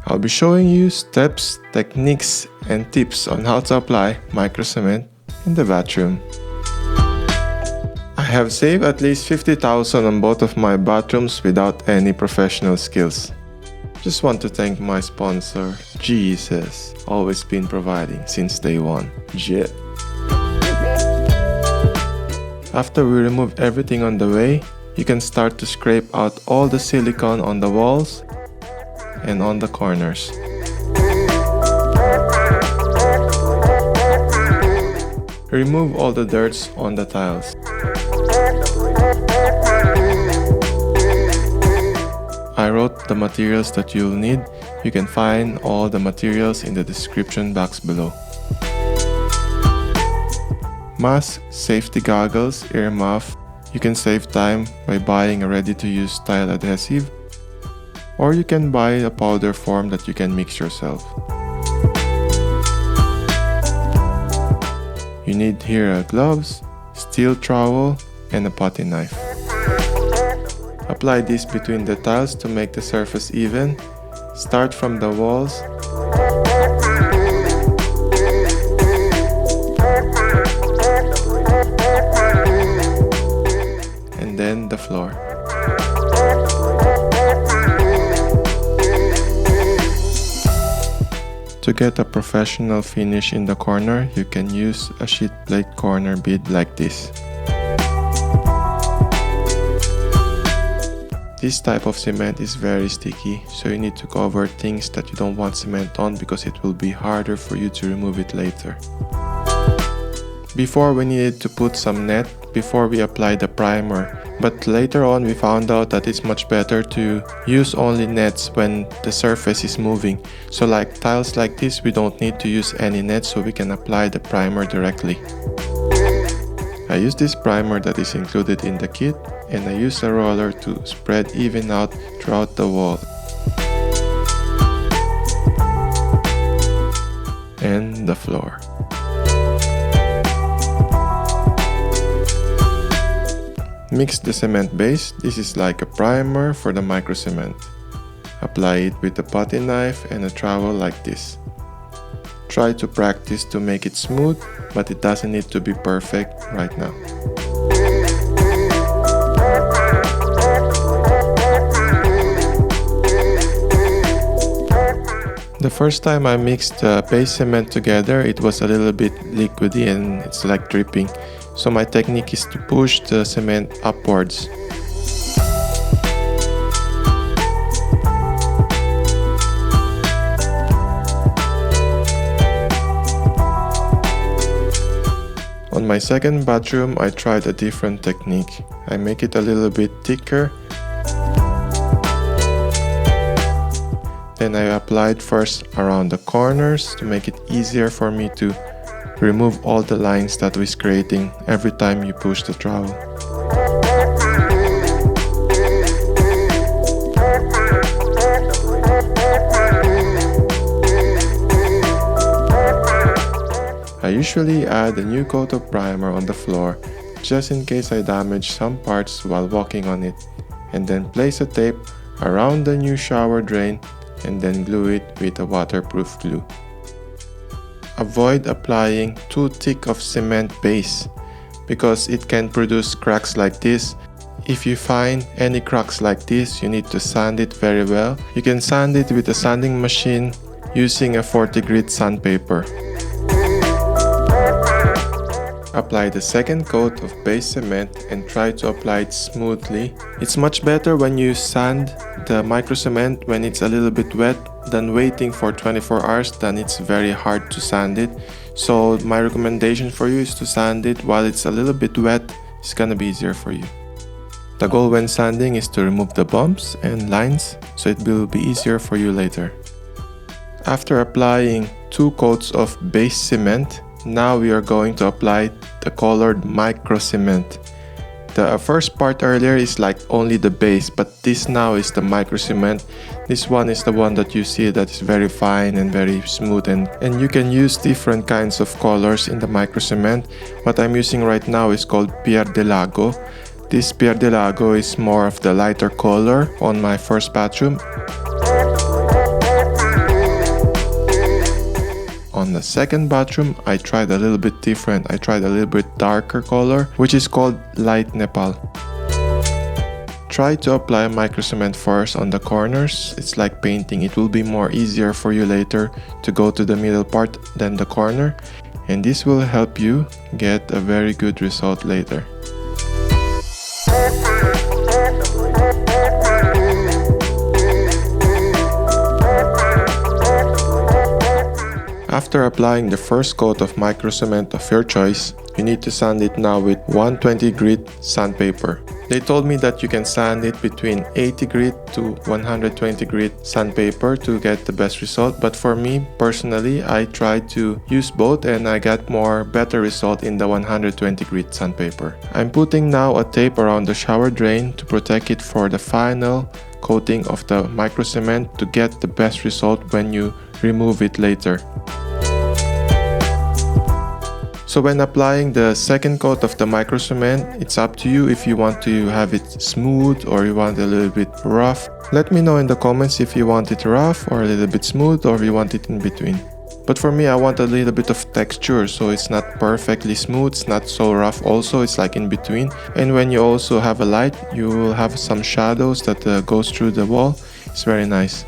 I'll be showing you steps, techniques, and tips on how to apply microcement in the bathroom. I have saved at least 50,000 on both of my bathrooms without any professional skills. Just want to thank my sponsor, Jesus, always been providing since day one. Jet. After we remove everything on the way, you can start to scrape out all the silicone on the walls and on the corners. Remove all the dirt on the tiles. I wrote the materials that you'll need. You can find all the materials in the description box below. Mask, safety goggles, earmuff. You can save time by buying a ready-to-use tile adhesive, or you can buy a powder form that you can mix yourself. You need here gloves, steel trowel, and a potty knife. Apply this between the tiles to make the surface even. Start from the walls. And then the floor. To get a professional finish in the corner, you can use a sheet plate corner bead like this. This type of cement is very sticky, so you need to cover things that you don't want cement on because it will be harder for you to remove it later. Before we needed to put some net before we apply the primer, but later on we found out that it's much better to use only nets when the surface is moving. So like tiles like this, we don't need to use any nets, so we can apply the primer directly. I use this primer that is included in the kit, and I use a roller to spread even out throughout the wall and the floor. Mix the cement base. This is like a primer for the microcement. Apply it with a potty knife and a trowel like this. Try to practice to make it smooth, but it doesn't need to be perfect right now. The first time I mixed the base cement together, it was a little bit liquidy and it's like dripping. So my technique is to push the cement upwards. On my second bathroom, I tried a different technique. I make it a little bit thicker. Then I applied first around the corners to make it easier for me to remove all the lines that was creating every time you push the trowel. I usually add a new coat of primer on the floor just in case I damage some parts while walking on it, and then place a tape around the new shower drain and then glue it with a waterproof glue. Avoid applying too thick of cement base because it can produce cracks like this. If you find any cracks like this, you need to sand it very well. You can sand it with a sanding machine using a 40 grit sandpaper. Apply the second coat of base cement and try to apply it smoothly. It's much better when you sand the microcement when it's a little bit wet than waiting for 24 hours, then it's very hard to sand it. So my recommendation for you is to sand it while it's a little bit wet. It's gonna be easier for you. The goal when sanding is to remove the bumps and lines so it will be easier for you later. After applying 2 coats of base cement, now we are going to apply the colored microcement. The first part earlier is like only the base, but this now is the microcement. This one is the one that you see that is very fine and very smooth, and you can use different kinds of colors in the microcement. What I'm using right now is called Pier del Lago. This Pier del Lago is more of the lighter color on my first bathroom. on the second bathroom, I tried a little bit different. I tried a little bit darker color, which is called light Nepal. Try to apply microcement first on the corners. It's like painting. It will be more easier for you later to go to the middle part than the corner, and this will help you get a very good result later. After applying the first coat of microcement of your choice, you need to sand it now with 120 grit sandpaper. They told me that you can sand it between 80 grit to 120 grit sandpaper to get the best result, but for me personally, I tried to use both and I got better result in the 120 grit sandpaper. I'm putting now a tape around the shower drain to protect it for the final coating of the microcement to get the best result when you remove it later. So when applying the second coat of the microcement, it's up to you if you want to have it smooth or you want a little bit rough. Let me know in the comments if you want it rough or a little bit smooth or you want it in between. But for me, I want a little bit of texture, so it's not perfectly smooth, it's not so rough also, it's like in between. And when you also have a light, you will have some shadows that goes through the wall. It's very nice.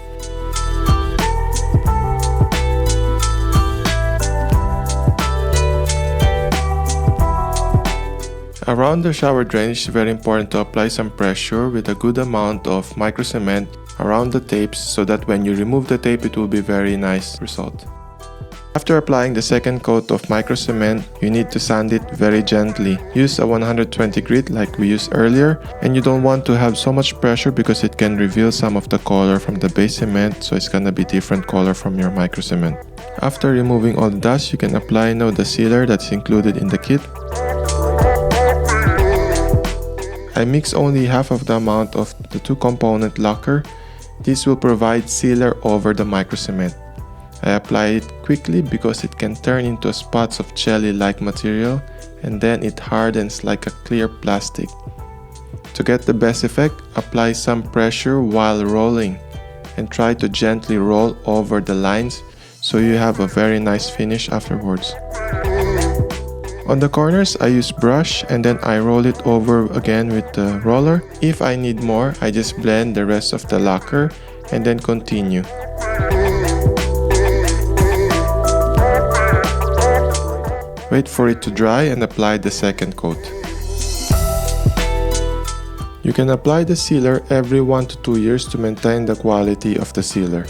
Around the shower drain, it's very important to apply some pressure with a good amount of microcement around the tapes so that when you remove the tape, it will be very nice result. After applying the second coat of microcement, you need to sand it very gently. Use a 120 grit like we used earlier, and you don't want to have so much pressure because it can reveal some of the color from the base cement, so it's gonna be different color from your microcement. After removing all the dust, you can apply now the sealer that's included in the kit. I mix only half of the amount of the 2-component lacquer. This will provide sealer over the microcement. I apply it quickly because it can turn into spots of jelly-like material and then it hardens like a clear plastic. To get the best effect, apply some pressure while rolling and try to gently roll over the lines so you have a very nice finish afterwards. On the corners, I use brush and then I roll it over again with the roller. If I need more, I just blend the rest of the lacquer and then continue. Wait for it to dry and apply the second coat. You can apply the sealer every 1 to 2 years to maintain the quality of the sealer.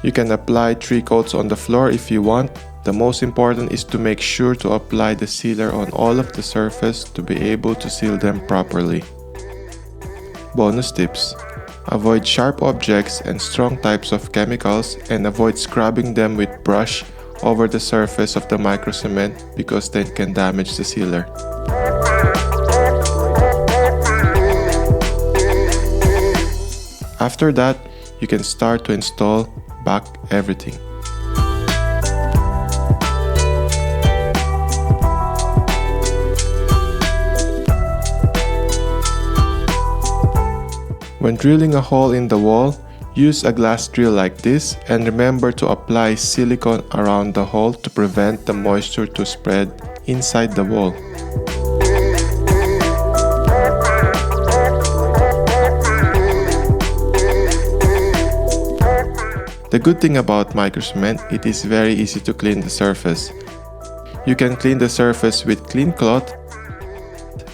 You can apply 3 coats on the floor if you want. The most important is to make sure to apply the sealer on all of the surface to be able to seal them properly. Bonus tips: avoid sharp objects and strong types of chemicals and avoid scrubbing them with brush over the surface of the microcement because they can damage the sealer. After that, you can start to install back everything. When drilling a hole in the wall, use a glass drill like this and remember to apply silicone around the hole to prevent the moisture to spread inside the wall. The good thing about microcement, it is very easy to clean the surface. You can clean the surface with clean cloth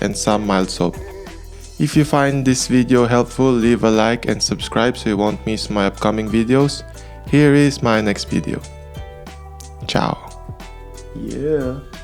and some mild soap. If you find this video helpful, leave a like and subscribe so you won't miss my upcoming videos. Here is my next video. Ciao. Yeah.